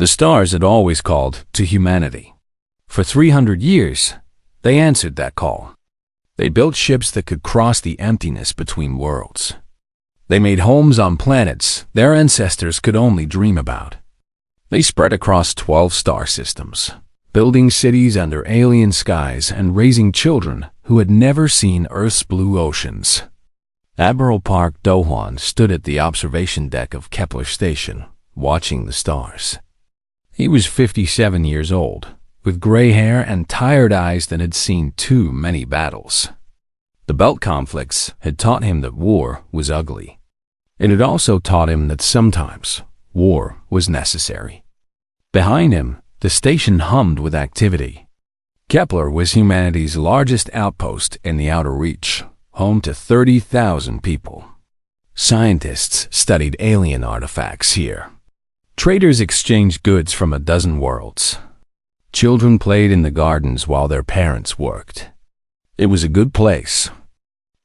The stars had always called to humanity. For 300 years, they answered that call. They built ships that could cross the emptiness between worlds. They made homes on planets their ancestors could only dream about. They spread across 12 star systems, building cities under alien skies and raising children who had never seen Earth's blue oceans. Admiral Park Do-hwan stood at the observation deck of Kepler Station, watching the stars. He was 57 years old, with gray hair and tired eyes that had seen too many battles. The belt conflicts had taught him that war was ugly. It had also taught him that sometimes war was necessary. Behind him, the station hummed with activity. Kepler was humanity's largest outpost in the outer reach, home to 30,000 people. Scientists studied alien artifacts here. Traders exchanged goods from a dozen worlds. Children played in the gardens while their parents worked. It was a good place.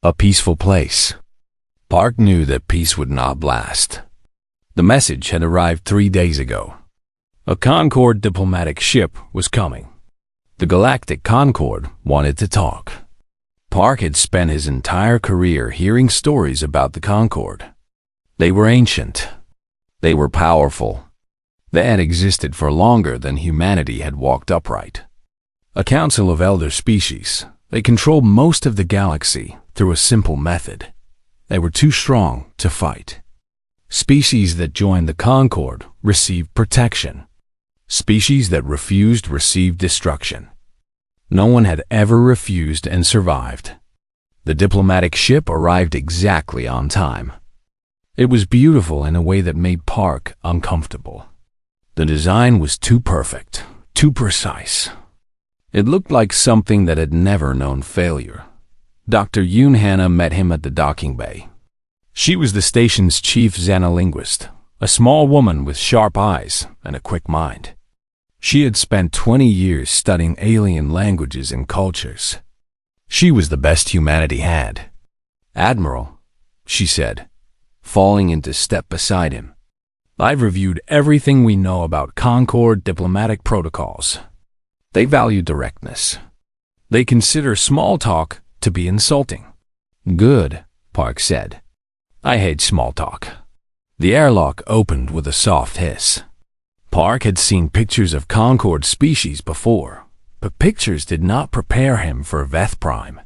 A peaceful place. Park knew that peace would not last. The message had arrived 3 days ago. A Concorde diplomatic ship was coming. The Galactic Concorde wanted to talk. Park had spent his entire career hearing stories about the Concorde. They were ancient. They were powerful. They had existed for longer than humanity had walked upright. A council of elder species, they controlled most of the galaxy through a simple method. They were too strong to fight. Species that joined the Concorde received protection. Species that refused received destruction. No one had ever refused and survived. The diplomatic ship arrived exactly on time. It was beautiful in a way that made Park uncomfortable. The design was too perfect, too precise. It looked like something that had never known failure. Dr. Yoon Hannah met him at the docking bay. She was the station's chief xenolinguist, a small woman with sharp eyes and a quick mind. She had spent 20 years studying alien languages and cultures. She was the best humanity had. "Admiral," she said, falling into step beside him, "I've reviewed everything we know about Concorde diplomatic protocols. They value directness. They consider small talk to be insulting." "Good," Park said. "I hate small talk." The airlock opened with a soft hiss. Park had seen pictures of Concorde species before, but pictures did not prepare him for Veth Prime.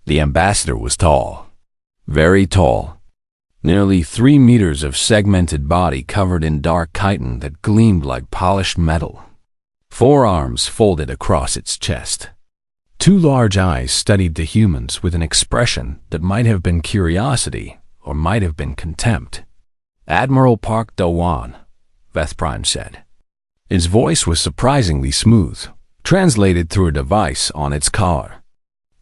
The ambassador was tall, very tall. Nearly 3 meters of segmented body covered in dark chitin that gleamed like polished metal. 4 arms folded across its chest. 2 large eyes studied the humans with an expression that might have been curiosity or might have been contempt. "Admiral Park Do-hwan," Veth Prime said. His voice was surprisingly smooth, translated through a device on its collar.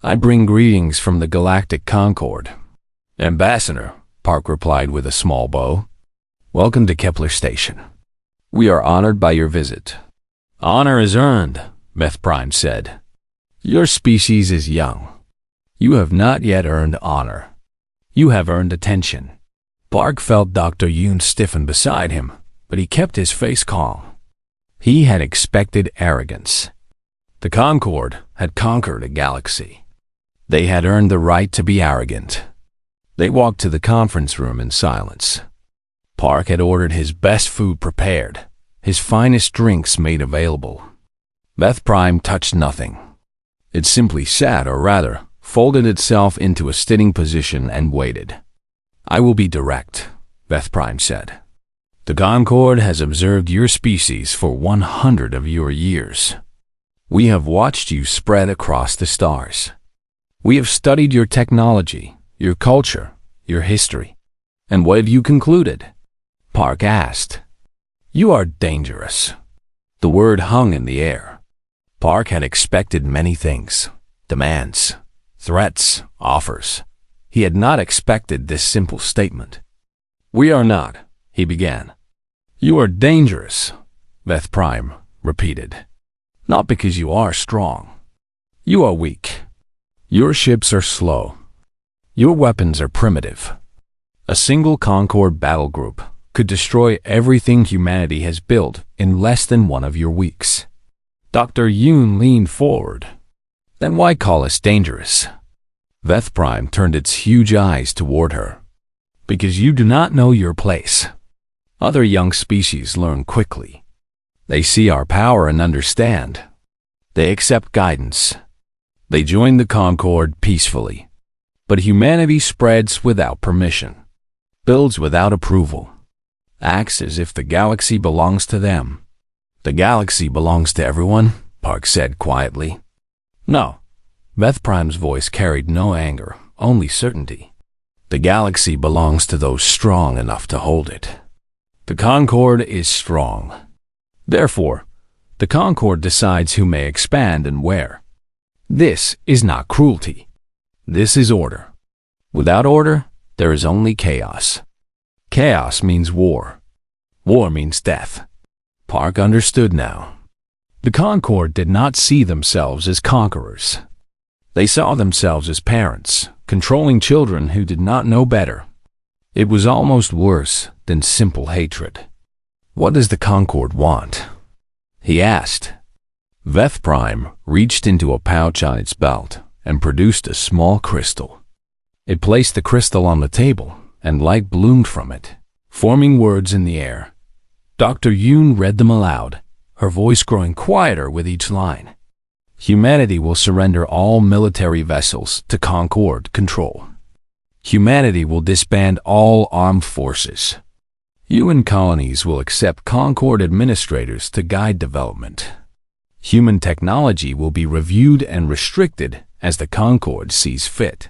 "I bring greetings from the Galactic Concorde." "Ambassador," Park replied with a small bow. "Welcome to Kepler Station. We are honored by your visit." "Honor is earned," Veth Prime said. "Your species is young. You have not yet earned honor. You have earned attention." Park felt Dr. Yoon stiffen beside him, but he kept his face calm. He had expected arrogance. The Concorde had conquered a galaxy. They had earned the right to be arrogant. They walked to the conference room in silence. Park had ordered his best food prepared, his finest drinks made available. Veth Prime touched nothing. It simply sat, or rather, folded itself into a sitting position and waited. "I will be direct," Veth Prime said. "The Concorde has observed your species for 100 of your years. We have watched you spread across the stars. We have studied your technology, your culture, your history. And what have you concluded?" Park asked. "You are dangerous." The word hung in the air. Park had expected many things: demands, threats, offers. He had not expected this simple statement. "We are not," he began. "You are dangerous," Veth Prime repeated. "Not because you are strong. You are weak. Your ships are slow. Your weapons are primitive. A single Concorde battle group could destroy everything humanity has built in less than one of your weeks. Dr. Yoon leaned forward. Then why call us dangerous? Veth Prime turned its huge eyes toward her. Because you do not know your place. Other young species learn quickly. They see our power and understand. They accept guidance. They join the Concord peacefully. But humanity spreads without permission, builds without approval, acts as if the galaxy belongs to them. The galaxy belongs to everyone, Park said quietly. No. Veth Prime's voice carried no anger, only certainty. The galaxy belongs to those strong enough to hold it. The Concord is strong. Therefore, the Concord decides who may expand and where. This is not cruelty. This is order. Without order, there is only chaos. Chaos means war. War means death. Park understood now. The Concord did not see themselves as conquerors. They saw themselves as parents, controlling children who did not know better. It was almost worse than simple hatred. What does the Concord want? He asked. Veth Prime reached into a pouch on its belt and produced a small crystal. It placed the crystal on the table, and light bloomed from it, forming words in the air. Dr. Yoon read them aloud, her voice growing quieter with each line. Humanity will surrender all military vessels to Concord control. Humanity will disband all armed forces. UN colonies will accept Concord administrators to guide development. Human technology will be reviewed and restricted as the Concord sees fit.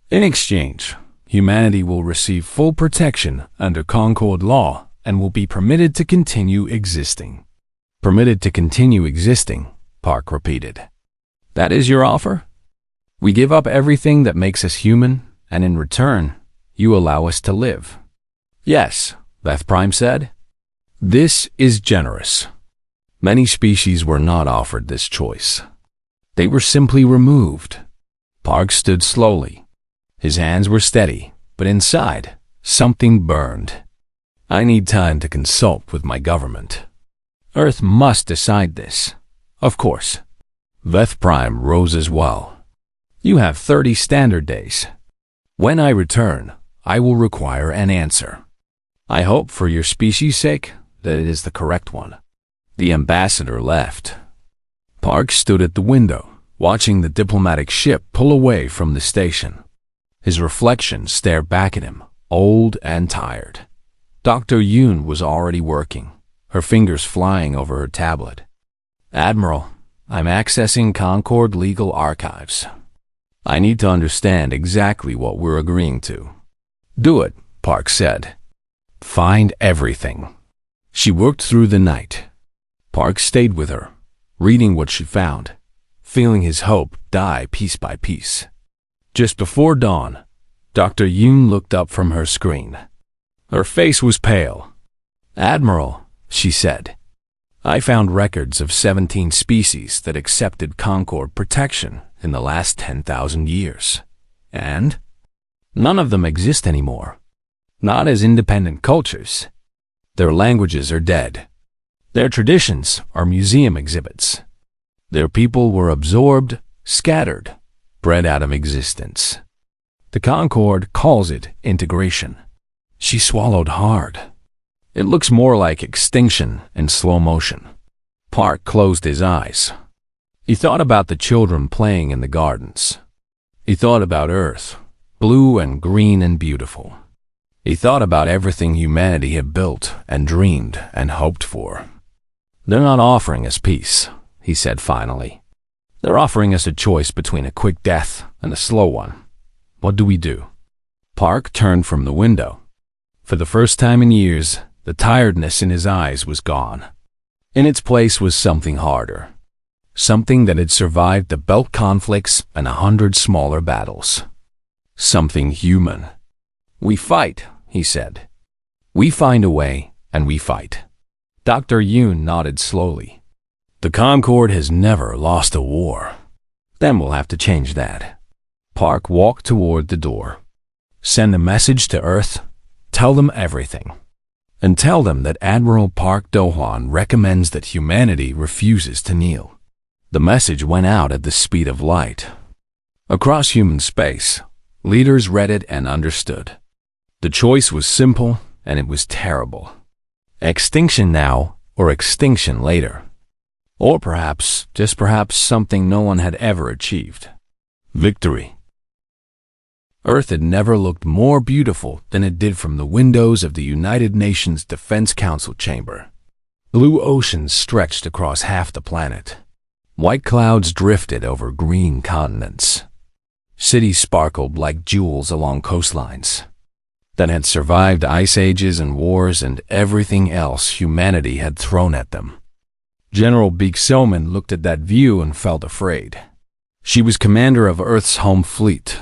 In exchange, humanity will receive full protection under Concord law and will be permitted to continue existing. Permitted to continue existing, Park repeated. That is your offer? We give up everything that makes us human, and in return, you allow us to live. Yes, Veth Prime said. This is generous. Many species were not offered this choice. They were simply removed. Park stood slowly. His hands were steady, but inside, something burned. I need time to consult with my government. Earth must decide this. Of course. Veth Prime rose as well. You have 30 standard days. When I return, I will require an answer. I hope for your species' sake that it is the correct one. The ambassador left. Park stood at the window, watching the diplomatic ship pull away from the station. His reflection stared back at him, old and tired. Dr. Yoon was already working, her fingers flying over her tablet. Admiral, I'm accessing Concord legal archives. I need to understand exactly what we're agreeing to. Do it, Park said. Find everything. She worked through the night. Park stayed with her, reading what she found, feeling his hope die piece by piece. Just before dawn, Dr. Yoon looked up from her screen. Her face was pale. Admiral, she said, I found records of 17 species that accepted Concord protection in the last 10,000 years. And none of them exist anymore. Not as independent cultures. Their languages are dead. Their traditions are museum exhibits. Their people were absorbed, scattered, bred out of existence. The Concord calls it integration. She swallowed hard. It looks more like extinction in slow motion. Park closed his eyes. He thought about the children playing in the gardens. He thought about Earth, blue and green and beautiful. He thought about everything humanity had built and dreamed and hoped for. They're not offering us peace, he said finally. They're offering us a choice between a quick death and a slow one. What do we do? Park turned from the window. For the first time in years, the tiredness in his eyes was gone. In its place was something harder. Something that had survived the belt conflicts and 100 smaller battles. Something human. We fight, he said. We find a way, and we fight. Dr. Yoon nodded slowly. The Concord has never lost a war. Then we'll have to change that. Park walked toward the door. Send a message to Earth. Tell them everything. and tell them that Admiral Park Do-hwan recommends that humanity refuses to kneel. The message went out at the speed of light. Across human space, leaders read it and understood. The choice was simple, and it was terrible. Extinction now, or extinction later. Or perhaps, just perhaps, something no one had ever achieved. Victory. Earth had never looked more beautiful than it did from the windows of the United Nations Defense Council chamber. Blue oceans stretched across half the planet. White clouds drifted over green continents. Cities sparkled like jewels along coastlines that had survived ice ages and wars and everything else humanity had thrown at them. General Beek Soman looked at that view and felt afraid. She was commander of Earth's home fleet,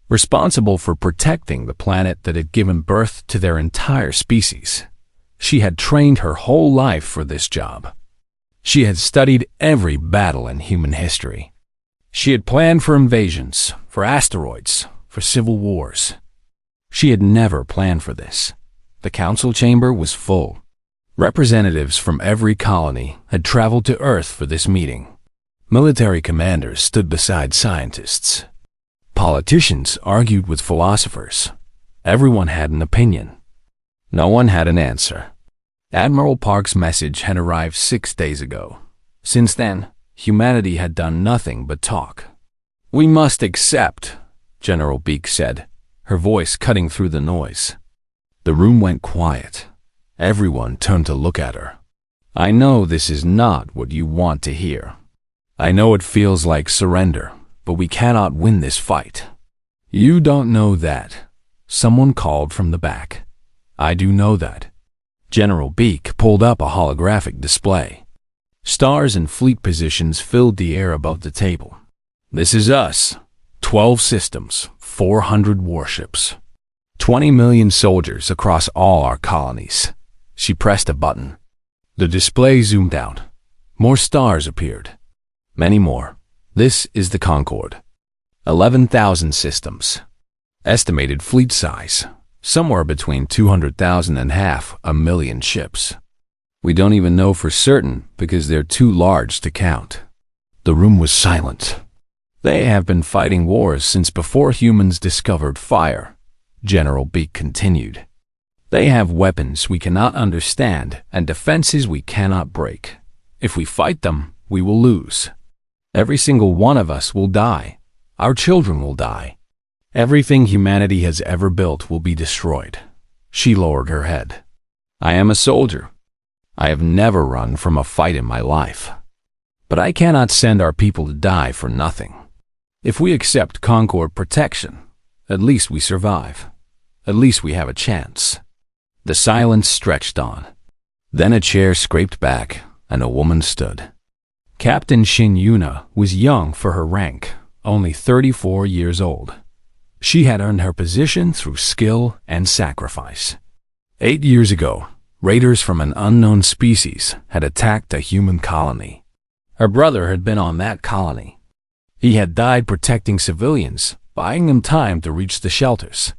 responsible for protecting the planet that had given birth to their entire species. She had trained her whole life for this job. She had studied every battle in human history. She had planned for invasions, for asteroids, for civil wars. She had never planned for this. The council chamber was full. Representatives from every colony had traveled to Earth for this meeting. Military commanders stood beside scientists. Politicians argued with philosophers. Everyone had an opinion. No one had an answer. Admiral Park's message had arrived 6 days ago. Since then, humanity had done nothing but talk. "We must accept," General Beek said, her voice cutting through the noise. The room went quiet. Everyone turned to look at her. "I know this is not what you want to hear. I know it feels like surrender, but we cannot win this fight." "You don't know that," someone called from the back. "I do know that." General Beek pulled up a holographic display. Stars and fleet positions filled the air above the table. "This is us. 12 systems, 400 warships, 20 million soldiers across all our colonies." She pressed a button. The display zoomed out. More stars appeared. Many more. This is the Concorde. 11,000 systems. Estimated fleet size, somewhere between 200,000 and 500,000 ships. We don't even know for certain because they're too large to count. The room was silent. "They have been fighting wars since before humans discovered fire," General Beek continued. "They have weapons we cannot understand and defenses we cannot break. If we fight them, we will lose. Every single one of us will die. Our children will die. Everything humanity has ever built will be destroyed." She lowered her head. "I am a soldier. I have never run from a fight in my life. But I cannot send our people to die for nothing. If we accept Concorde protection, at least we survive. At least we have a chance." The silence stretched on. Then a chair scraped back, and a woman stood. Captain Shin Yuna was young for her rank, only 34 years old. She had earned her position through skill and sacrifice. 8 years ago, raiders from an unknown species had attacked a human colony. Her brother had been on that colony. He had died protecting civilians, buying them time to reach the shelters.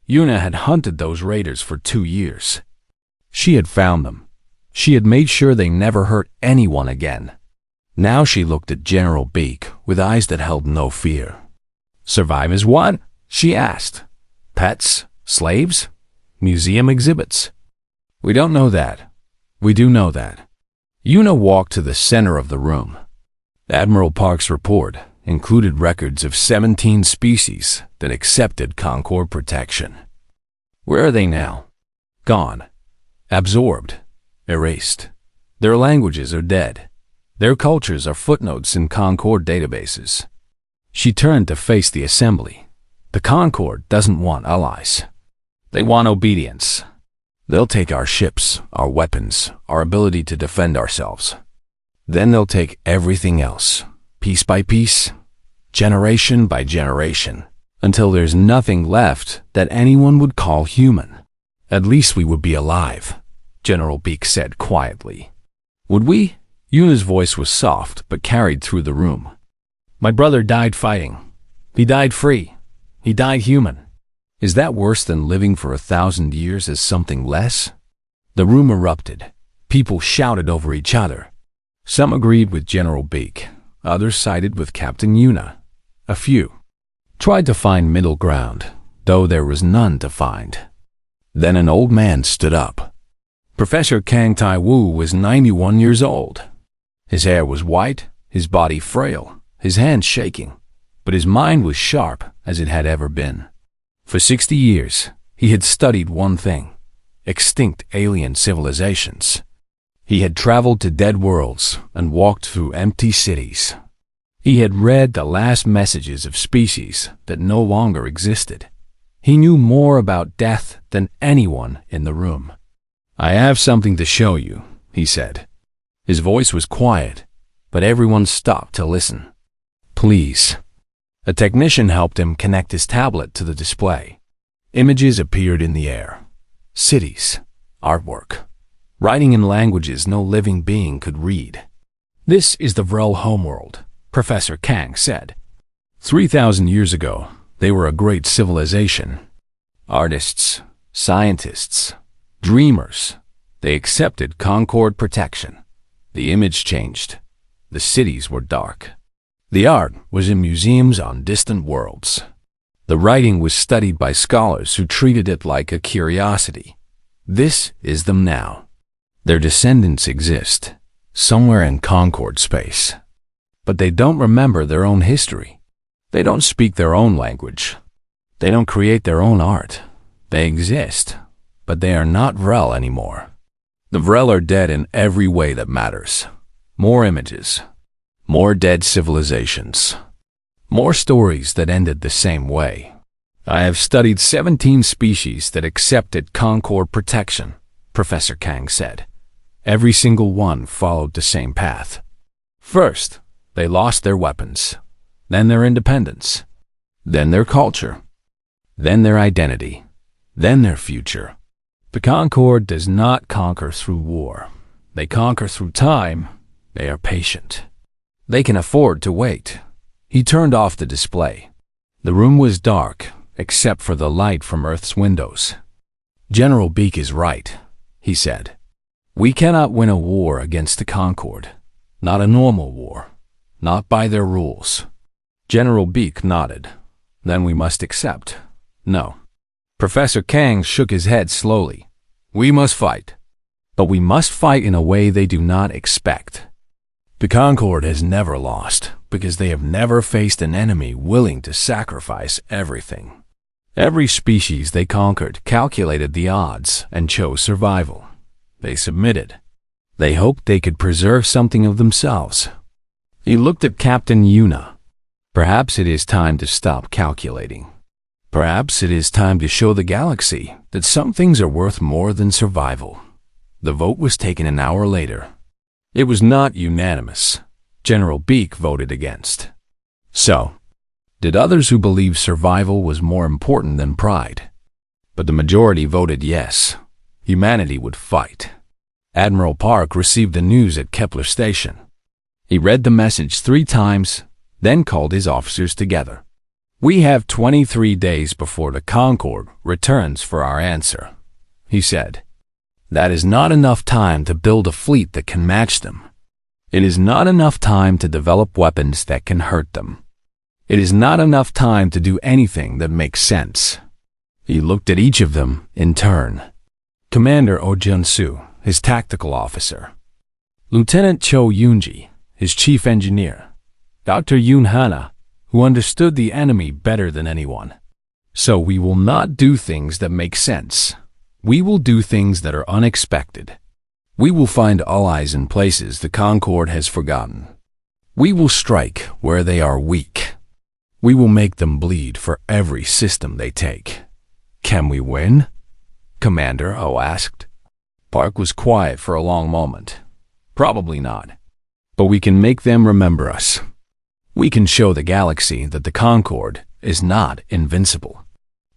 Yuna had hunted those raiders for 2 years. She had found them. She had made sure they never hurt anyone again. Now she looked at General Beek with eyes that held no fear. "Survive as what?" she asked. "Pets? Slaves? Museum exhibits?" "We don't know that. We do know that." Yuna walked to the center of the room. Admiral Park's report included records of 17 species that accepted Concorde protection. Where are they now? Gone. Absorbed. Erased. Their languages are dead. Their cultures are footnotes in Concorde databases. She turned to face the assembly. The Concorde doesn't want allies. They want obedience. They'll take our ships, our weapons, our ability to defend ourselves. Then they'll take everything else, piece by piece, generation by generation, until there's nothing left that anyone would call human. "At least we would be alive," General Beek said quietly. "Would we?" Yuna's voice was soft but carried through the room. "My brother died fighting. He died free. He died human. Is that worse than living for 1,000 years as something less?" The room erupted. People shouted over each other. Some agreed with General Beak. Others sided with Captain Yuna. A few tried to find middle ground, though there was none to find. Then an old man stood up. Professor Kang Tai-Wu was 91 years old. His hair was white, his body frail, his hands shaking, but his mind was sharp as it had ever been. For 60 years, he had studied one thing: extinct alien civilizations. He had traveled to dead worlds and walked through empty cities. He had read the last messages of species that no longer existed. He knew more about death than anyone in the room. "I have something to show you," he said. His voice was quiet, but everyone stopped to listen. "Please." A technician helped him connect his tablet to the display. Images appeared in the air. Cities, artwork, writing in languages no living being could read. "This is the Vrel homeworld," Professor Kang said. 3,000 years ago, they were a great civilization. Artists, scientists, dreamers. They accepted Concord protection. The image changed. The cities were dark. The art was in museums on distant worlds. The writing was studied by scholars who treated it like a curiosity. This is them now. Their descendants exist, somewhere in Concord space. But they don't remember their own history. They don't speak their own language. They don't create their own art. They exist, but they are not Vrel anymore. The Vrel are dead in every way that matters. More images. More dead civilizations. More stories that ended the same way. I have studied 17 species that accepted Concord protection, Professor Kang said. Every single one followed the same path. First, they lost their weapons. Then their independence. Then their culture. Then their identity. Then their future. The Concord does not conquer through war. They conquer through time. They are patient. They can afford to wait. He turned off the display. The room was dark, except for the light from Earth's windows. "General Beak is right," he said. "We cannot win a war against the Concord. Not a normal war. Not by their rules." General Beak nodded. "Then we must accept." "No." Professor Kang shook his head slowly. "We must fight. But we must fight in a way they do not expect. The Concord has never lost because they have never faced an enemy willing to sacrifice everything. Every species they conquered calculated the odds and chose survival. They submitted. They hoped they could preserve something of themselves." He looked at Captain Yuna. "Perhaps it is time to stop calculating. Perhaps it is time to show the galaxy that some things are worth more than survival." The vote was taken an hour later. It was not unanimous. General Beak voted against. So, did others who believed survival was more important than pride? But the majority voted yes. Humanity would fight. Admiral Park received the news at Kepler Station. He read the message 3 times, then called his officers together. "We have 23 days before the Concord returns for our answer," he said. "That is not enough time to build a fleet that can match them. It is not enough time to develop weapons that can hurt them. It is not enough time to do anything that makes sense." He looked at each of them in turn. Commander Oh Jun-soo, his tactical officer. Lieutenant Cho Yoonji, his chief engineer. Dr. Yoon Hana, who understood the enemy better than anyone. "So we will not do things that make sense. We will do things that are unexpected. We will find allies in places the Concord has forgotten. We will strike where they are weak. We will make them bleed for every system they take." "Can we win?" Commander O asked. Park was quiet for a long moment. "Probably not. But we can make them remember us. We can show the galaxy that the Concord is not invincible.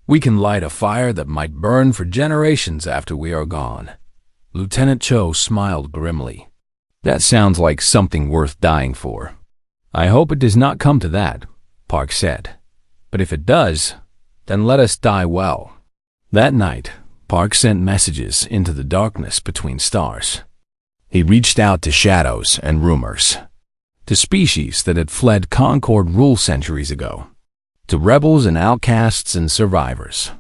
We can light a fire that might burn for generations after we are gone." Lieutenant Cho smiled grimly. "That sounds like something worth dying for." "I hope it does not come to that," Park said. "But if it does, then let us die well." That night, Park sent messages into the darkness between stars. He reached out to shadows and rumors, to species that had fled Concord rule centuries ago, to rebels and outcasts and survivors.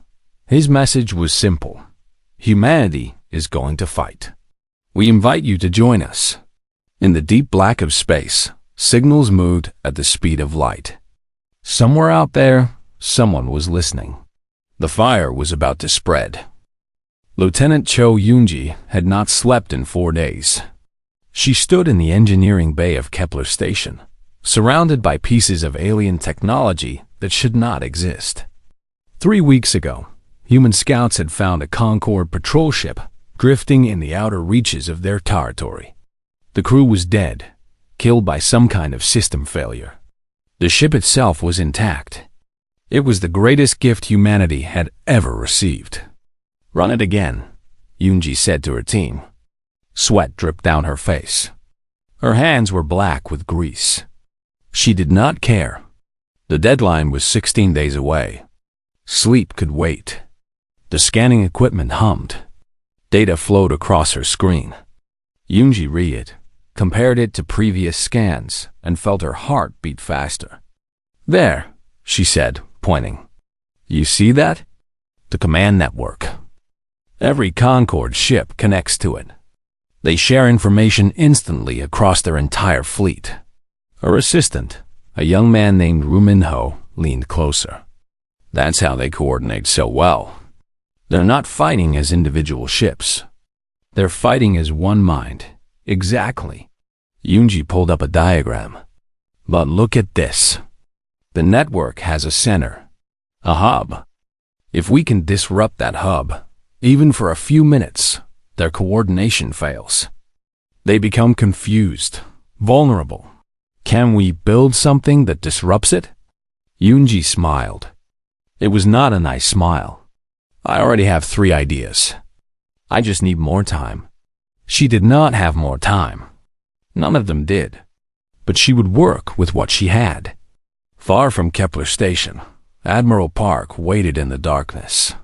His message was simple. Humanity is going to fight. We invite you to join us. In the deep black of space, signals moved at the speed of light. Somewhere out there, someone was listening. The fire was about to spread. Lieutenant Cho Yoonji had not slept in 4 days. She stood in the engineering bay of Kepler Station, surrounded by pieces of alien technology that should not exist. 3 weeks ago, human scouts had found a Concorde patrol ship drifting in the outer reaches of their territory. The crew was dead, killed by some kind of system failure. The ship itself was intact. It was the greatest gift humanity had ever received. "Run it again," Yoonji said to her team. Sweat dripped down her face. Her hands were black with grease. She did not care. The deadline was 16 days away. Sleep could wait. The scanning equipment hummed. Data flowed across her screen. Yoonji read it, compared it to previous scans, and felt her heart beat faster. "There," she said, pointing. "You see that? The command network. Every Concorde ship connects to it. They share information instantly across their entire fleet." Her assistant, a young man named Ru Min-ho, leaned closer. "That's how they coordinate so well. They're not fighting as individual ships. They're fighting as one mind." "Exactly." Yoonji pulled up a diagram. "But look at this. The network has a center, a hub. If we can disrupt that hub, even for a few minutes, their coordination fails. They become confused, vulnerable. Can we build something that disrupts it?" Yoonji smiled. It was not a nice smile. "I already have 3 ideas. I just need more time." She did not have more time. None of them did. But she would work with what she had. Far from Kepler Station, Admiral Park waited in the darkness.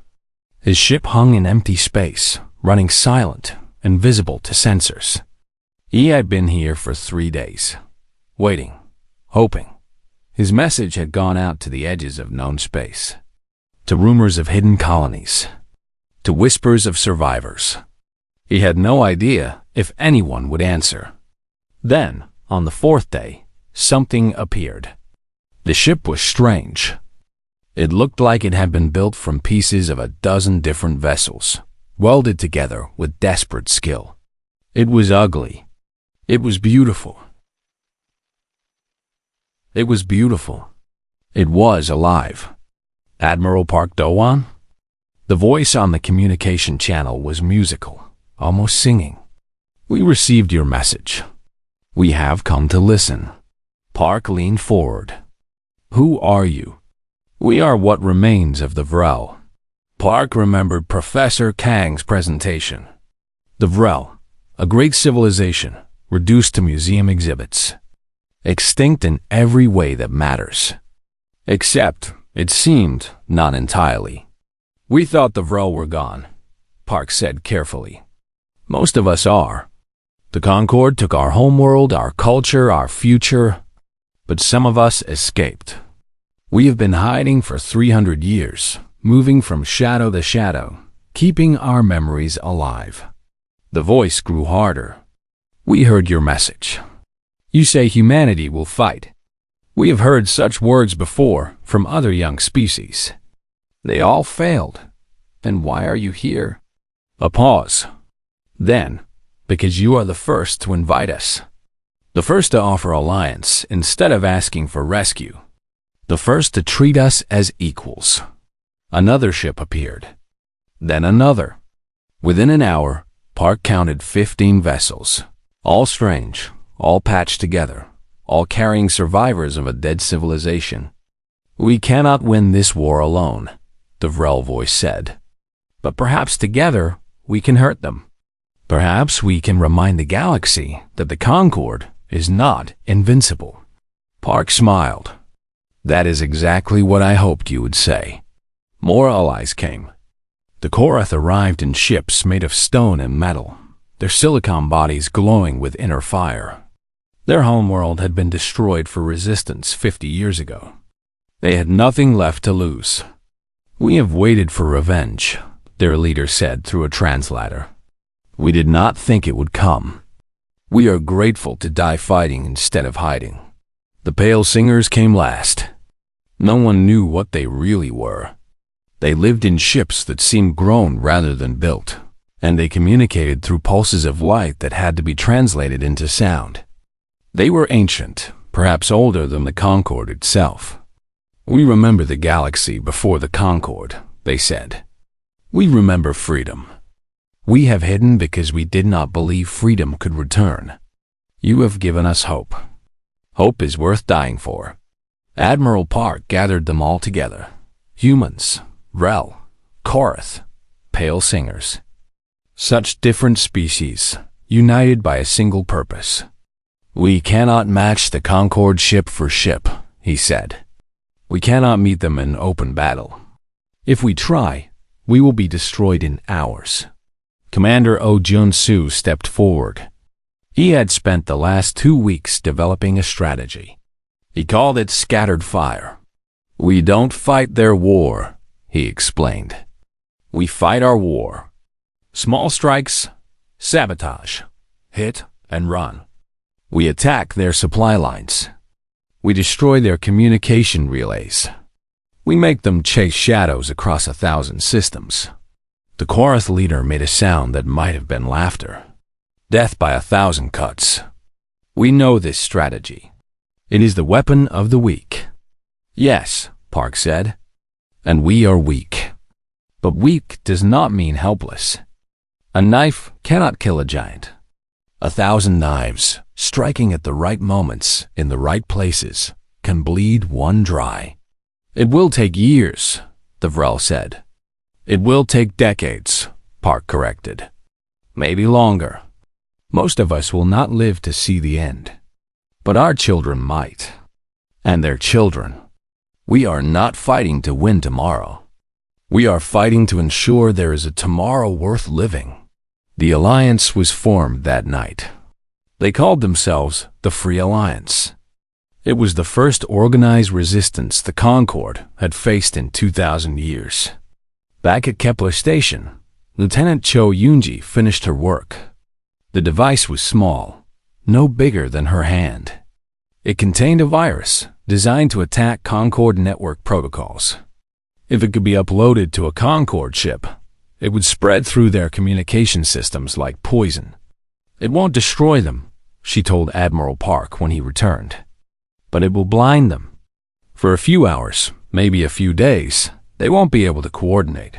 His ship hung in empty space, running silent, invisible to sensors. He had been here for 3 days, waiting, hoping. His message had gone out to the edges of known space, to rumors of hidden colonies, to whispers of survivors. He had no idea if anyone would answer. Then, on the 4th day, something appeared. The ship was strange. It looked like it had been built from pieces of a dozen different vessels, welded together with desperate skill. It was ugly. It was beautiful. It was beautiful. It was alive. "Admiral Park Do-won?" The voice on the communication channel was musical, almost singing. "We received your message. We have come to listen." Park leaned forward. "Who are you?" "We are what remains of the Vrel." Park remembered Professor Kang's presentation. The Vrel, a great civilization, reduced to museum exhibits. Extinct in every way that matters. Except, it seemed, not entirely. "We thought the Vrel were gone," Park said carefully. "Most of us are. The Concorde took our homeworld, our culture, our future, but some of us escaped. We have been hiding for 300 years, moving from shadow to shadow, keeping our memories alive." The voice grew harder. "We heard your message. You say humanity will fight. We have heard such words before from other young species. They all failed. Then why are you here?" A pause. "Then, because you are the first to invite us. The first to offer alliance instead of asking for rescue. The first to treat us as equals." Another ship appeared. Then another. Within an hour, Park counted 15 vessels, all strange, all patched together, all carrying survivors of a dead civilization. "We cannot win this war alone," the Vrel voice said. "But perhaps together we can hurt them. Perhaps we can remind the galaxy that the Concorde is not invincible." Park smiled. "That is exactly what I hoped you would say." More allies came. The Korath arrived in ships made of stone and metal, their silicon bodies glowing with inner fire. Their homeworld had been destroyed for resistance 50 years ago. They had nothing left to lose. "We have waited for revenge," their leader said through a translator. "We did not think it would come. We are grateful to die fighting instead of hiding." The Pale Singers came last. No one knew what they really were. They lived in ships that seemed grown rather than built, and they communicated through pulses of light that had to be translated into sound. They were ancient, perhaps older than the Concorde itself. "We remember the galaxy before the Concorde," they said. "We remember freedom. We have hidden because we did not believe freedom could return. You have given us hope. Hope is worth dying for." Admiral Park gathered them all together. Humans, Rel, Korath, Pale Singers. Such different species, united by a single purpose. "We cannot match the Concorde ship for ship," he said. "We cannot meet them in open battle. If we try, we will be destroyed in hours." Commander Oh Jun-soo stepped forward. He had spent the last 2 weeks developing a strategy. He called it scattered fire. "We don't fight their war," he explained. "We fight our war. Small strikes, sabotage, hit and run. We attack their supply lines. We destroy their communication relays. We make them chase shadows across 1,000 systems." The Korath leader made a sound that might have been laughter. "Death by 1,000 cuts. We know this strategy. It is the weapon of the weak." "Yes," Park said. "And we are weak. But weak does not mean helpless. A knife cannot kill a giant. 1,000 knives, striking at the right moments in the right places, can bleed one dry." "It will take years," the Vrel said. "It will take decades," Park corrected. "Maybe longer. Most of us will not live to see the end. But our children might. And their children. We are not fighting to win tomorrow. We are fighting to ensure there is a tomorrow worth living." The alliance was formed that night. They called themselves the Free Alliance. It was the first organized resistance the Concorde had faced in 2,000 years. Back at Kepler Station, Lieutenant Cho Yoonji finished her work. The device was small, no bigger than her hand. It contained a virus designed to attack Concorde network protocols. If it could be uploaded to a Concorde ship, it would spread through their communication systems like poison. "It won't destroy them," she told Admiral Park when he returned. "But it will blind them. For a few hours, maybe a few days, they won't be able to coordinate.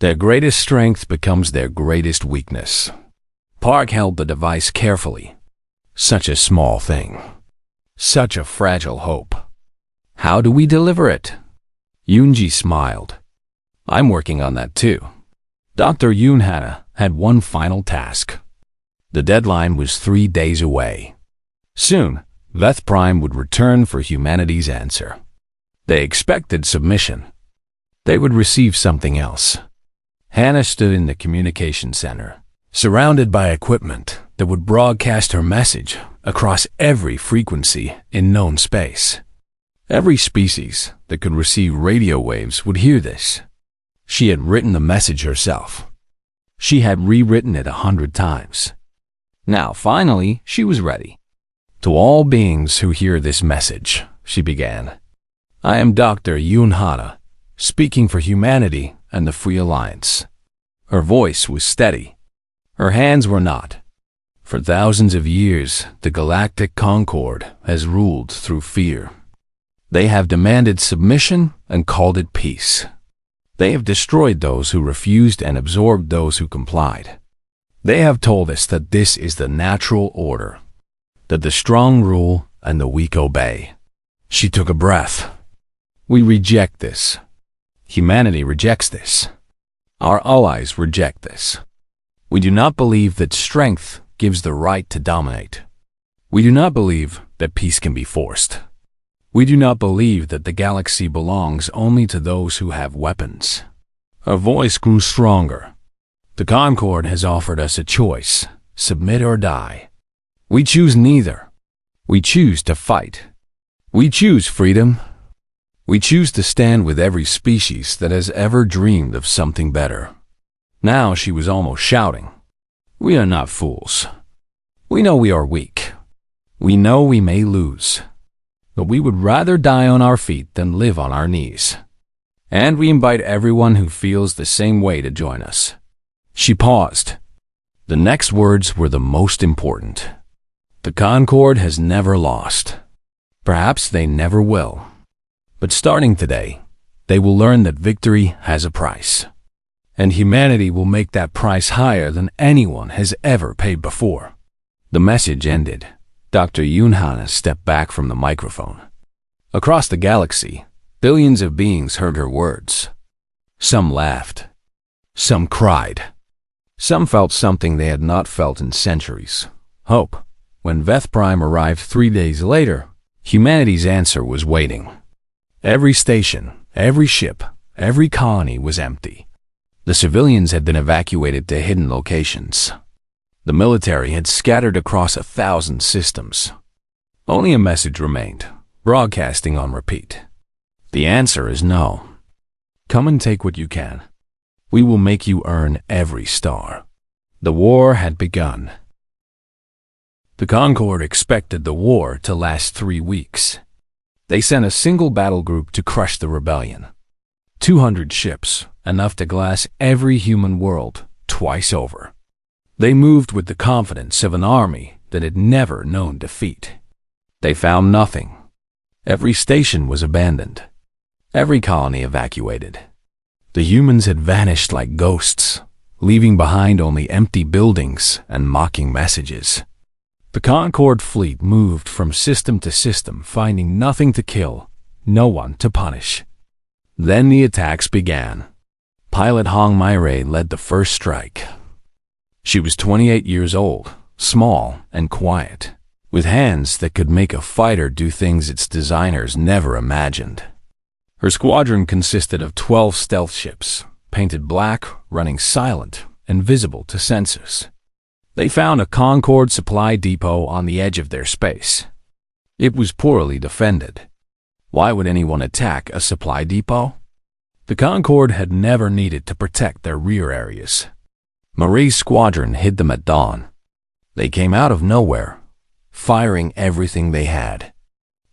Their greatest strength becomes their greatest weakness." Park held the device carefully. Such a small thing. Such a fragile hope. "How do we deliver it?" Yoonji smiled. "I'm working on that too." Dr. Yoon Hana had one final task. The deadline was 3 days away. Soon, Veth Prime would return for humanity's answer. They expected submission. They would receive something else. Hannah stood in the communication center, surrounded by equipment that would broadcast her message across every frequency in known space. Every species that could receive radio waves would hear this. She had written the message herself. She had rewritten it 100 times. Now, finally, she was ready. "To all beings who hear this message," she began, "I am Dr. Yoon Hana, speaking for humanity and the Free Alliance." Her voice was steady. Her hands were not. For thousands of years, the Galactic Concorde has ruled through fear. They have demanded submission and called it peace. They have destroyed those who refused and absorbed those who complied. They have told us that this is the natural order, that the strong rule and the weak obey. She took a breath. "We reject this. Humanity rejects this. Our allies reject this. We do not believe that strength gives the right to dominate. We do not believe that peace can be forced. We do not believe that the galaxy belongs only to those who have weapons. Her voice grew stronger. The Concord has offered us a choice: submit or die. We choose neither. We choose to fight. We choose freedom. We choose to stand with every species that has ever dreamed of something better. Now she was almost shouting. We are not fools. We know we are weak. We know we may lose. But we would rather die on our feet than live on our knees. And we invite everyone who feels the same way to join us. She paused. The next words were the most important. The Concord has never lost. Perhaps they never will. But starting today, they will learn that victory has a price. And humanity will make that price higher than anyone has ever paid before. The message ended. Dr. Yunhana stepped back from the microphone. Across the galaxy, billions of beings heard her words. Some laughed. Some cried. Some felt something they had not felt in centuries: hope. When Veth Prime arrived 3 days later, humanity's answer was waiting. Every station, every ship, every colony was empty. The civilians had been evacuated to hidden locations. The military had scattered across 1,000 systems. Only a message remained, broadcasting on repeat. The answer is no. Come and take what you can. We will make you earn every star. The war had begun. The Concord expected the war to last 3 weeks. They sent a single battle group to crush the rebellion. 200 ships, enough to glass every human world twice over. They moved with the confidence of an army that had never known defeat. They found nothing. Every station was abandoned. Every colony evacuated. The humans had vanished like ghosts, leaving behind only empty buildings and mocking messages. The Concord fleet moved from system to system, finding nothing to kill, no one to punish. Then the attacks began. Pilot Hong Mai led the first strike. She was 28 years old, small and quiet, with hands that could make a fighter do things its designers never imagined. Her squadron consisted of 12 stealth ships, painted black, running silent, and visible to sensors. They found a Concord supply depot on the edge of their space. It was poorly defended. Why would anyone attack a supply depot? The Concord had never needed to protect their rear areas. Marie's squadron hid them at dawn. They came out of nowhere, firing everything they had.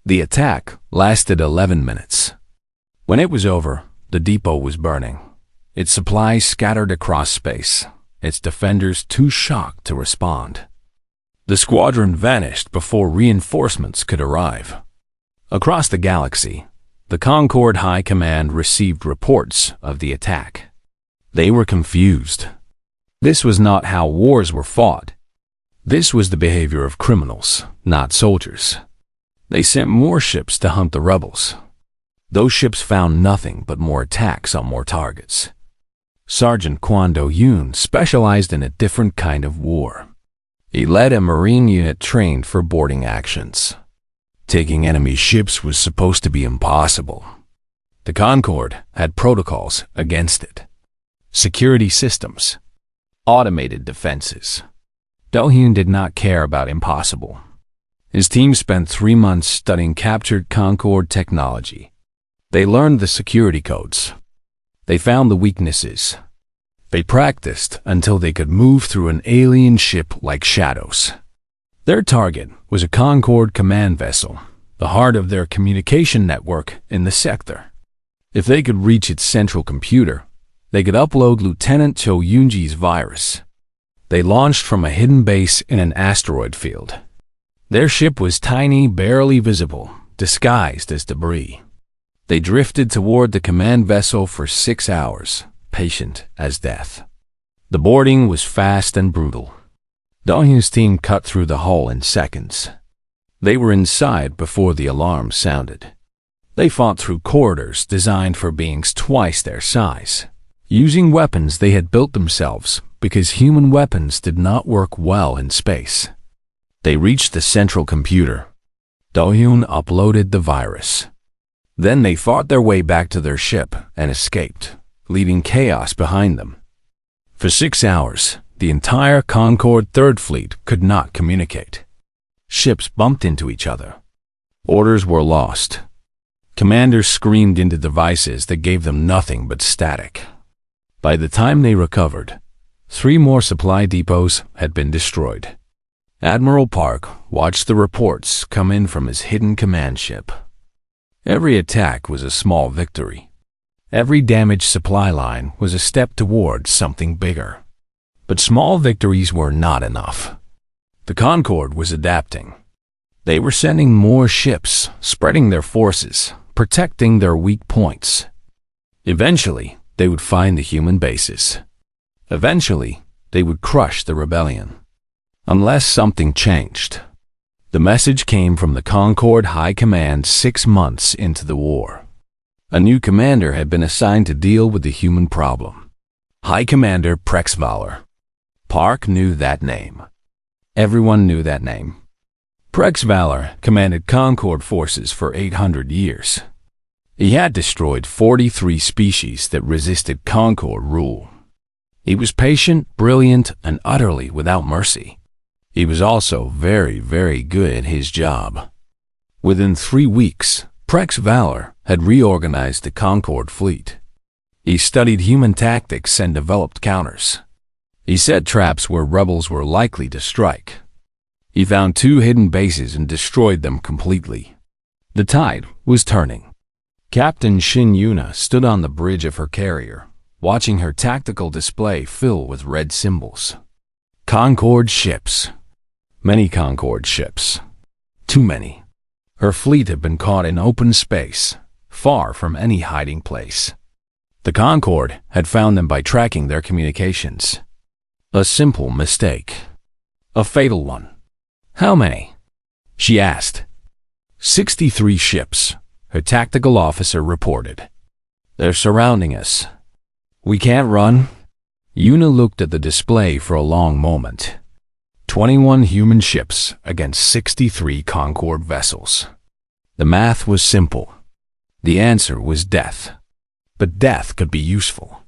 The attack lasted 11 minutes. When it was over, the depot was burning, its supplies scattered across space, its defenders too shocked to respond. The squadron vanished before reinforcements could arrive. Across the galaxy, the Concord High Command received reports of the attack. They were confused. This was not how wars were fought. This was the behavior of criminals, not soldiers. They sent more ships to hunt the rebels. Those ships found nothing but more attacks on more targets. Sergeant Kwon Do-yoon specialized in a different kind of war. He led a Marine unit trained for boarding actions. Taking enemy ships was supposed to be impossible. The Concord had protocols against it. Security systems. Automated defenses. Do-hyun did not care about impossible. His team spent 3 months studying captured Concord technology. They learned the security codes. They found the weaknesses. They practiced until they could move through an alien ship like shadows. Their target was a Concord command vessel, the heart of their communication network in the sector. If they could reach its central computer, they could upload Lieutenant Cho Yoonji's virus. They launched from a hidden base in an asteroid field. Their ship was tiny, barely visible, disguised as debris. They drifted toward the command vessel for 6 hours, patient as death. The boarding was fast and brutal. Do-hyun's team cut through the hull in seconds. They were inside before the alarm sounded. They fought through corridors designed for beings twice their size, using weapons they had built themselves because human weapons did not work well in space. They reached the central computer. Do-hyun uploaded the virus. Then they fought their way back to their ship and escaped, leaving chaos behind them. For 6 hours, the entire Concorde Third Fleet could not communicate. Ships bumped into each other. Orders were lost. Commanders screamed into devices that gave them nothing but static. By the time they recovered, 3 more supply depots had been destroyed. Admiral Park watched the reports come in from his hidden command ship. Every attack was a small victory. Every damaged supply line was a step toward something bigger. But small victories were not enough. The Concorde was adapting. They were sending more ships, spreading their forces, protecting their weak points. Eventually, they would find the human bases. Eventually, they would crush the rebellion. Unless something changed. The message came from the Concorde High Command 6 months into the war. A new commander had been assigned to deal with the human problem. High Commander Prexvalor. Park knew that name. Everyone knew that name. Prexvalor commanded Concorde forces for 800 years. He had destroyed 43 species that resisted Concorde rule. He was patient, brilliant, and utterly without mercy. He was also very, very good at his job. Within 3 weeks, Prexvalor had reorganized the Concorde fleet. He studied human tactics and developed counters. He set traps where rebels were likely to strike. He found 2 hidden bases and destroyed them completely. The tide was turning. Captain Shin Yuna stood on the bridge of her carrier, watching her tactical display fill with red symbols. Concorde ships. Many Concorde ships. Too many. Her fleet had been caught in open space, far from any hiding place. The Concorde had found them by tracking their communications. A simple mistake. A fatal one. How many? She asked. 63 ships, her tactical officer reported. They're surrounding us. We can't run. Yuna looked at the display for a long moment. 21 human ships against 63 Concorde vessels. The math was simple. The answer was death. But death could be useful.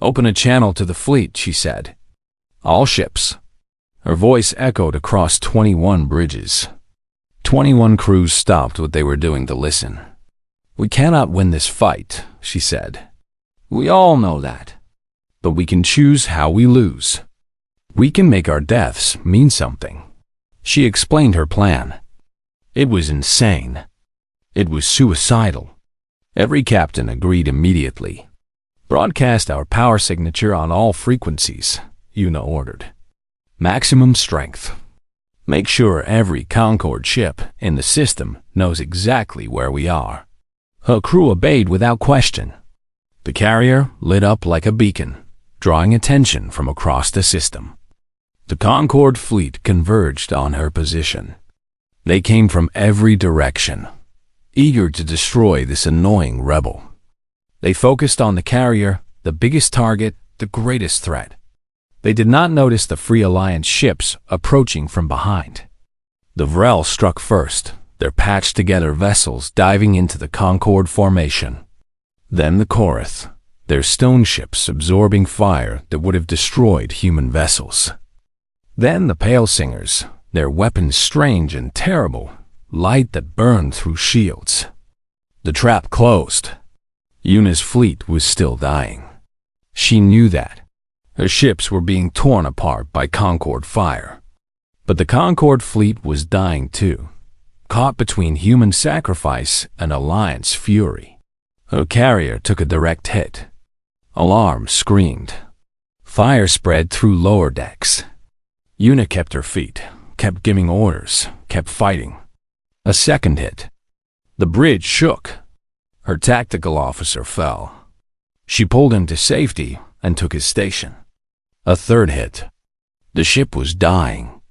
Open a channel to the fleet, she said. All ships. Her voice echoed across 21 bridges. 21 crews stopped what they were doing to listen. We cannot win this fight, she said. We all know that. But we can choose how we lose. We can make our deaths mean something. She explained her plan. It was insane. It was suicidal. Every captain agreed immediately. Broadcast our power signature on all frequencies, Yuna ordered. Maximum strength. Make sure every Concorde ship in the system knows exactly where we are. Her crew obeyed without question. The carrier lit up like a beacon, drawing attention from across the system. The Concorde fleet converged on her position. They came from every direction, eager to destroy this annoying rebel. They focused on the carrier, the biggest target, the greatest threat. They did not notice the Free Alliance ships approaching from behind. The Vrel struck first, their patched-together vessels diving into the Concorde formation. Then the Korath, their stone ships absorbing fire that would have destroyed human vessels. Then the Pale Singers, their weapons strange and terrible, light that burned through shields. The trap closed. Yuna's fleet was still dying. She knew that. Her ships were being torn apart by Concorde fire. But the Concorde fleet was dying too, caught between human sacrifice and Alliance fury. Her carrier took a direct hit. Alarm screamed. Fire spread through lower decks. Yuna kept her feet, kept giving orders, kept fighting. A second hit. The bridge shook. Her tactical officer fell. She pulled him to safety and took his station. A third hit. The ship was dying.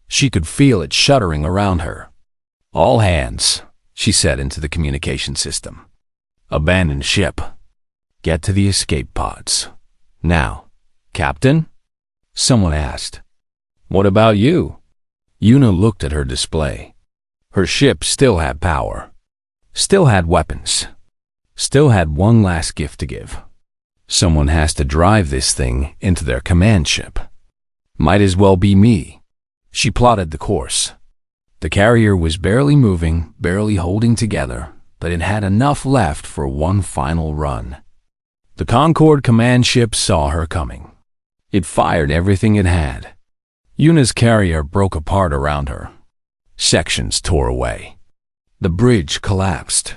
She could feel it shuddering around her. All hands, she said into the communication system. Abandon ship. Get to the escape pods. Now. Captain? Someone asked. What about you? Yuna looked at her display. Her ship still had power. Still had weapons. Still had one last gift to give. Someone has to drive this thing into their command ship. Might as well be me. She plotted the course. The carrier was barely moving, barely holding together, but it had enough left for one final run. The Concorde command ship saw her coming. It fired everything it had. Yuna's carrier broke apart around her. Sections tore away. The bridge collapsed.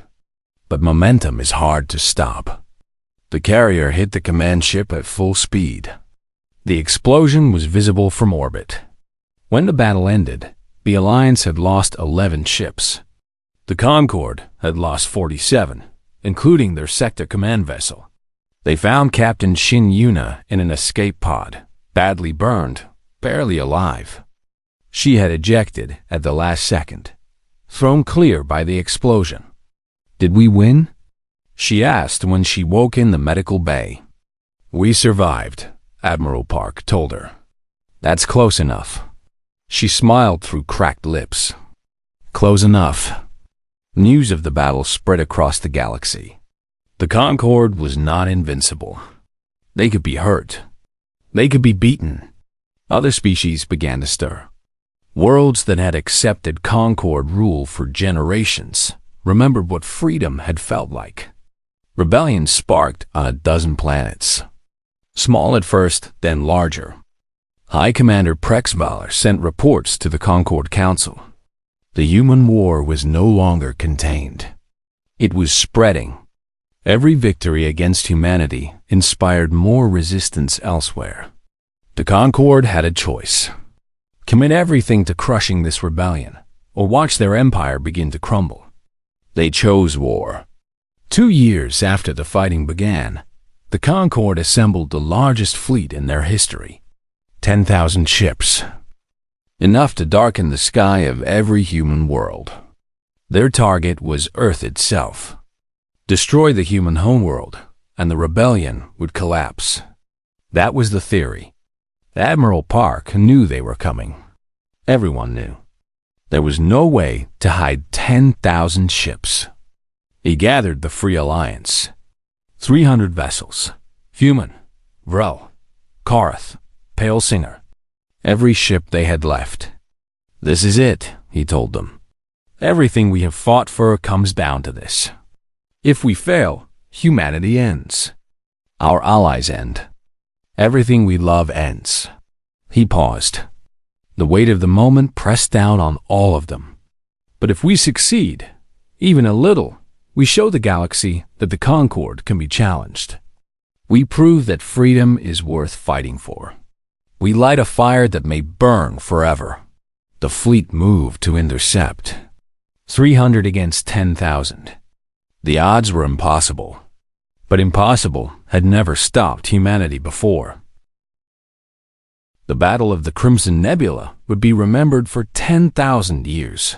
But momentum is hard to stop. The carrier hit the command ship at full speed. The explosion was visible from orbit. When the battle ended, the Alliance had lost 11 ships. The Concorde had lost 47, including their sector command vessel. They found Captain Shin Yuna in an escape pod, badly burned, barely alive. She had ejected at the last second, thrown clear by the explosion. "Did we win?" she asked when she woke in the medical bay. "We survived," Admiral Park told her. "That's close enough." She smiled through cracked lips. Close enough. News of the battle spread across the galaxy. The Concorde was not invincible. They could be hurt. They could be beaten. Other species began to stir. Worlds that had accepted Concorde rule for generations remembered what freedom had felt like. Rebellion sparked on a dozen planets. Small at first, then larger. High Commander Prexballer sent reports to the Concorde Council. The human war was no longer contained. It was spreading. Every victory against humanity inspired more resistance elsewhere. The Concorde had a choice. Commit everything to crushing this rebellion, or watch their empire begin to crumble. They chose war. 2 years after the fighting began, the Concorde assembled the largest fleet in their history. 10,000 ships. Enough to darken the sky of every human world. Their target was Earth itself. Destroy the human homeworld, and the rebellion would collapse. That was the theory. Admiral Park knew they were coming. Everyone knew. There was no way to hide 10,000 ships. He gathered the Free Alliance. 300 vessels. Human, Vrel, Karth, Pale Singer. Every ship they had left. "This is it," he told them. "Everything we have fought for comes down to this. If we fail, humanity ends. Our allies end. Everything we love ends." He paused. The weight of the moment pressed down on all of them. "But if we succeed, even a little, we show the galaxy that the Concorde can be challenged. We prove that freedom is worth fighting for. We light a fire that may burn forever." The fleet moved to intercept. 300 against 10,000. The odds were impossible. But impossible had never stopped humanity before. The Battle of the Crimson Nebula would be remembered for 10,000 years.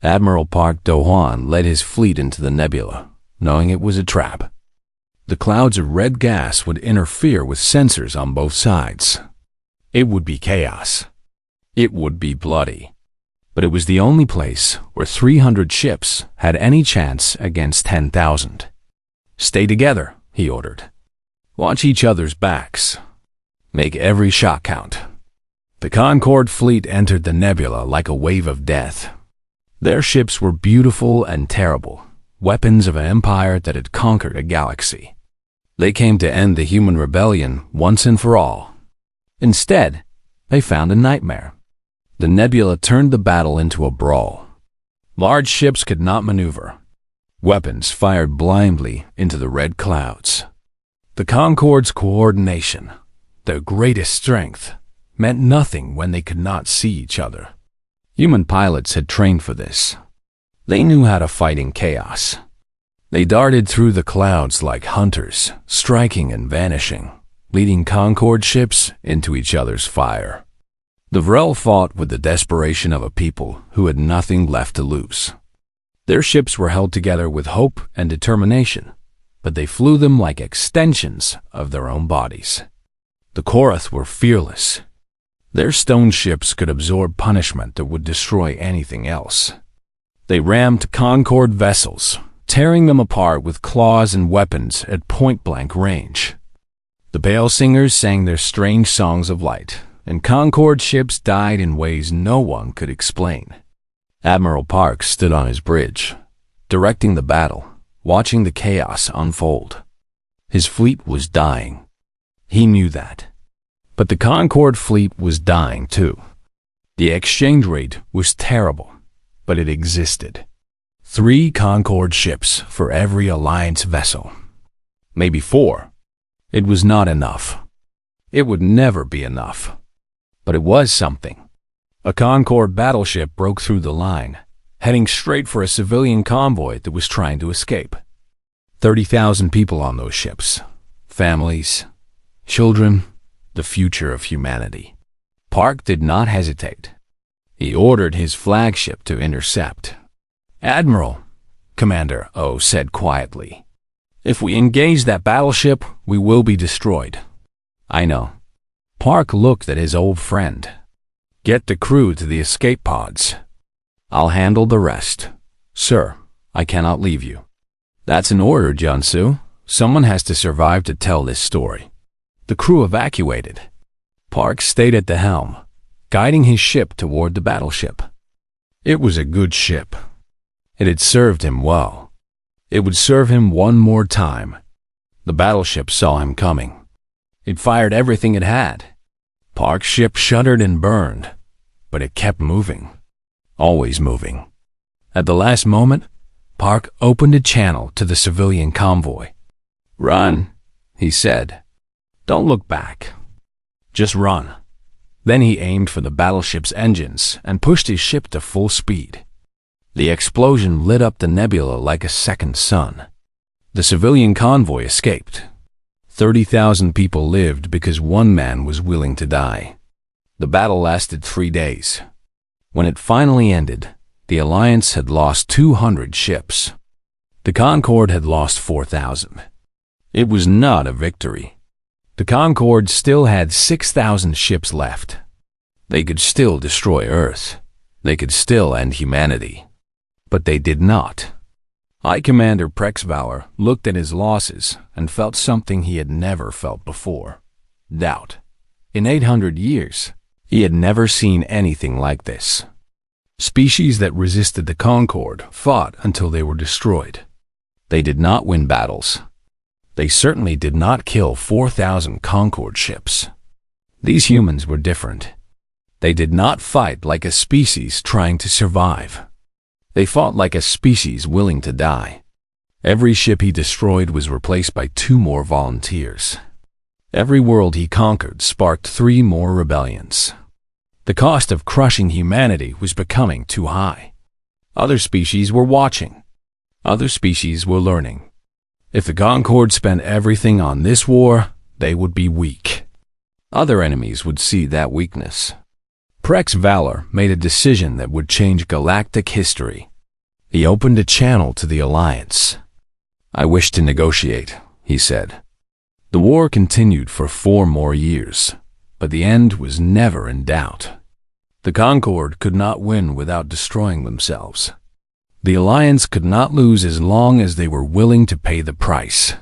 Admiral Park Do-hwan led his fleet into the nebula, knowing it was a trap. The clouds of red gas would interfere with sensors on both sides. It would be chaos. It would be bloody. But it was the only place where 300 ships had any chance against 10,000. "Stay together," he ordered. "Watch each other's backs. Make every shot count." The Concorde fleet entered the nebula like a wave of death. Their ships were beautiful and terrible, weapons of an empire that had conquered a galaxy. They came to end the human rebellion once and for all. Instead, they found a nightmare. The nebula turned the battle into a brawl. Large ships could not maneuver. Weapons fired blindly into the red clouds. The Concorde's coordination, their greatest strength, meant nothing when they could not see each other. Human pilots had trained for this. They knew how to fight in chaos. They darted through the clouds like hunters, striking and vanishing, leading Concorde ships into each other's fire. The Vrel fought with the desperation of a people who had nothing left to lose. Their ships were held together with hope and determination, but they flew them like extensions of their own bodies. The Korath were fearless. Their stone ships could absorb punishment that would destroy anything else. They rammed Concorde vessels, tearing them apart with claws and weapons at point-blank range. The Pale Singers sang their strange songs of light, and Concorde ships died in ways no one could explain. Admiral Park stood on his bridge, directing the battle, watching the chaos unfold. His fleet was dying. He knew that. But the Concorde fleet was dying too. The exchange rate was terrible, but it existed. 3 Concorde ships for every Alliance vessel. Maybe 4. It was not enough. It would never be enough. But it was something. A Concorde battleship broke through the line, heading straight for a civilian convoy that was trying to escape. 30,000 people on those ships. Families, children, the future of humanity. Park did not hesitate. He ordered his flagship to intercept. "Admiral," Commander O said quietly, "if we engage that battleship, we will be destroyed." "I know." Park looked at his old friend. "Get the crew to the escape pods. I'll handle the rest." "Sir, I cannot leave you." "That's an order, Junsu. Someone has to survive to tell this story." The crew evacuated. Park stayed at the helm, guiding his ship toward the battleship. It was a good ship. It had served him well. It would serve him one more time. The battleship saw him coming. It fired everything it had. Park's ship shuddered and burned, but it kept moving. Always moving. At the last moment, Park opened a channel to the civilian convoy. "Run," he said. "Don't look back. Just run." Then he aimed for the battleship's engines and pushed his ship to full speed. The explosion lit up the nebula like a second sun. The civilian convoy escaped. 30,000 people lived because one man was willing to die. The battle lasted 3 days. When it finally ended, the Alliance had lost 200 ships. The Concorde had lost 4,000. It was not a victory. The Concorde still had 6,000 ships left. They could still destroy Earth. They could still end humanity. But they did not. High Commander Prexvalor looked at his losses and felt something he had never felt before. Doubt. In 800 years, he had never seen anything like this. Species that resisted the Concorde fought until they were destroyed. They did not win battles. They certainly did not kill 4,000 Concorde ships. These humans were different. They did not fight like a species trying to survive. They fought like a species willing to die. Every ship he destroyed was replaced by 2 more volunteers. Every world he conquered sparked 3 more rebellions. The cost of crushing humanity was becoming too high. Other species were watching. Other species were learning. If the Concorde spent everything on this war, they would be weak. Other enemies would see that weakness. Prexvalor made a decision that would change galactic history. He opened a channel to the Alliance. "I wish to negotiate," he said. The war continued for 4 more years, but the end was never in doubt. The Concorde could not win without destroying themselves. The Alliance could not lose as long as they were willing to pay the price.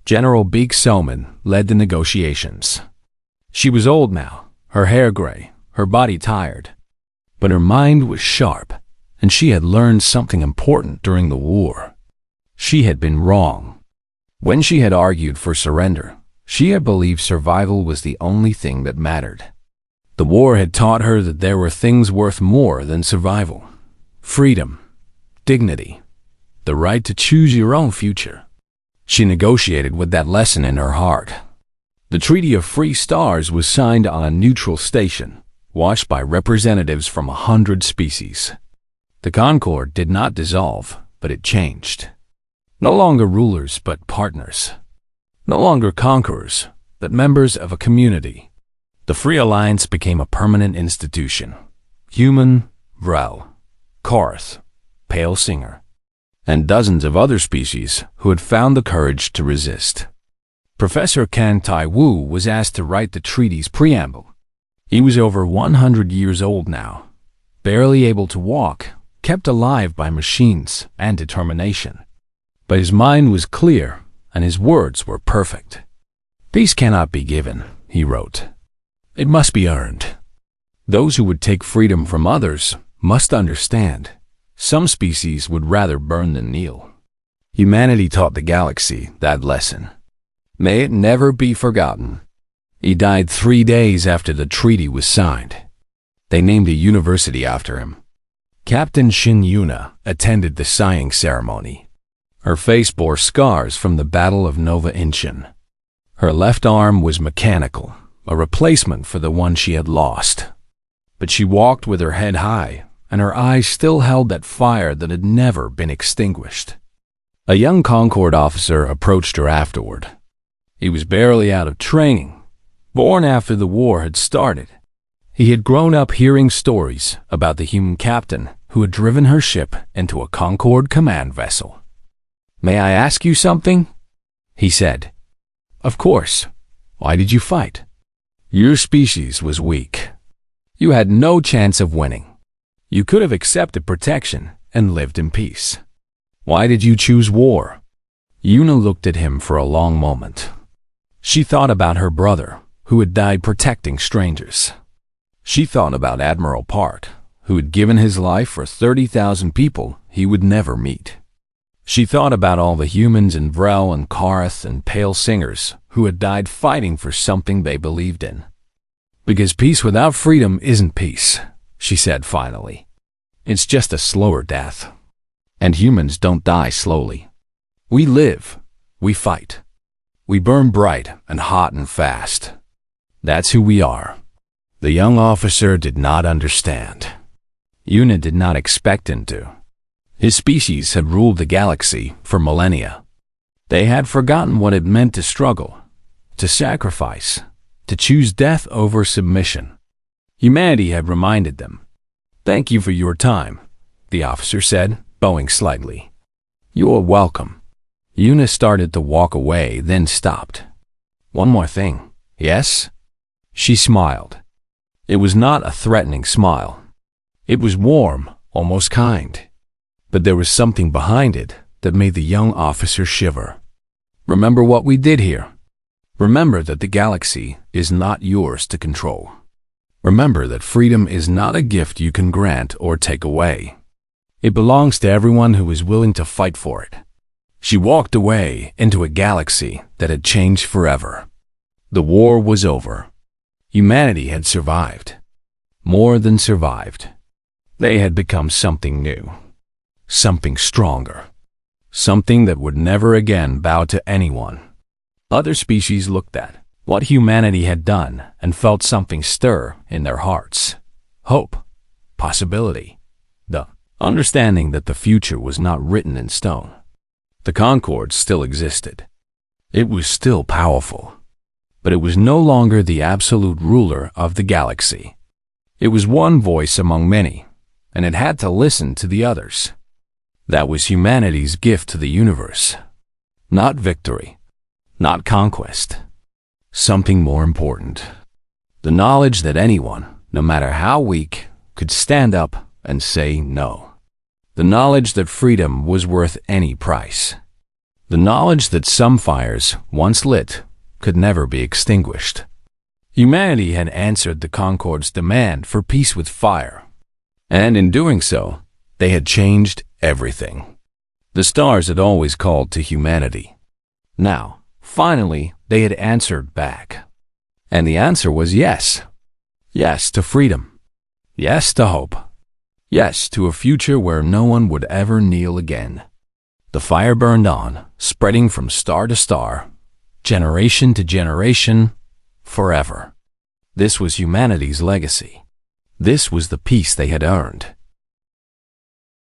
General Beek Selman led the negotiations. She was old now, her hair gray, her body tired. But her mind was sharp, and she had learned something important during the war. She had been wrong. When she had argued for surrender, she had believed survival was the only thing that mattered. The war had taught her that there were things worth more than survival. Freedom, dignity, the right to choose your own future. She negotiated with that lesson in her heart. The Treaty of Free Stars was signed on a neutral station, watched by representatives from 100 species. The Concorde did not dissolve, but it changed. No longer rulers, but partners. No longer conquerors, but members of a community. The Free Alliance became a permanent institution. Human, Vrel, Korath, Pale Singer, and dozens of other species who had found the courage to resist. Professor Kan Tai Wu was asked to write the treaty's preamble. He was over 100 years old now, barely able to walk, kept alive by machines and determination. But his mind was clear, and his words were perfect. Peace cannot be given, he wrote. It must be earned. Those who would take freedom from others must understand. Some species would rather burn than kneel. Humanity taught the galaxy that lesson. May it never be forgotten. He died 3 days after the treaty was signed. They named a university after him. Captain Shin Yuna attended the sighing ceremony. Her face bore scars from the Battle of Nova Incheon. Her left arm was mechanical, a replacement for the one she had lost. But she walked with her head high, and her eyes still held that fire that had never been extinguished. A young Concord officer approached her afterward. He was barely out of training, born after the war had started. He had grown up hearing stories about the human captain who had driven her ship into a Concord command vessel. "May I ask you something?" he said. "Of course. Why did you fight?" "Your species was weak. You had no chance of winning. You could have accepted protection and lived in peace. Why did you choose war?" Yuna looked at him for a long moment. She thought about her brother, who had died protecting strangers. She thought about Admiral Park, who had given his life for 30,000 people he would never meet. She thought about all the humans in Vrel and Karth and Pale Singers who had died fighting for something they believed in. "Because peace without freedom isn't peace," she said finally. "It's just a slower death. And humans don't die slowly. We live, we fight. We burn bright and hot and fast. That's who we are." The young officer did not understand. Yuna did not expect him to. His species had ruled the galaxy for millennia. They had forgotten what it meant to struggle, to sacrifice, to choose death over submission. Humanity had reminded them. "Thank you for your time," the officer said, bowing slightly. "You are welcome." Yuna started to walk away, then stopped. "One more thing, yes?" She smiled. It was not a threatening smile. It was warm, almost kind. But there was something behind it that made the young officer shiver. "Remember what we did here. Remember that the galaxy is not yours to control. Remember that freedom is not a gift you can grant or take away. It belongs to everyone who is willing to fight for it." She walked away into a galaxy that had changed forever. The war was over. Humanity had survived. More than survived. They had become something new. Something stronger. Something that would never again bow to anyone. Other species looked at what humanity had done and felt something stir in their hearts. Hope. Possibility. The understanding that the future was not written in stone. The Concord still existed. It was still powerful. But it was no longer the absolute ruler of the galaxy. It was one voice among many, and it had to listen to the others. That was humanity's gift to the universe. Not victory, not conquest. Something more important. The knowledge that anyone, no matter how weak, could stand up and say no. The knowledge that freedom was worth any price. The knowledge that some fires, once lit, could never be extinguished. Humanity had answered the Concord's demand for peace with fire. And in doing so, they had changed everything. The stars had always called to humanity. Now, finally, they had answered back. And the answer was yes. Yes to freedom. Yes to hope. Yes to a future where no one would ever kneel again. The fire burned on, spreading from star to star, generation to generation, forever. This was humanity's legacy. This was the peace they had earned.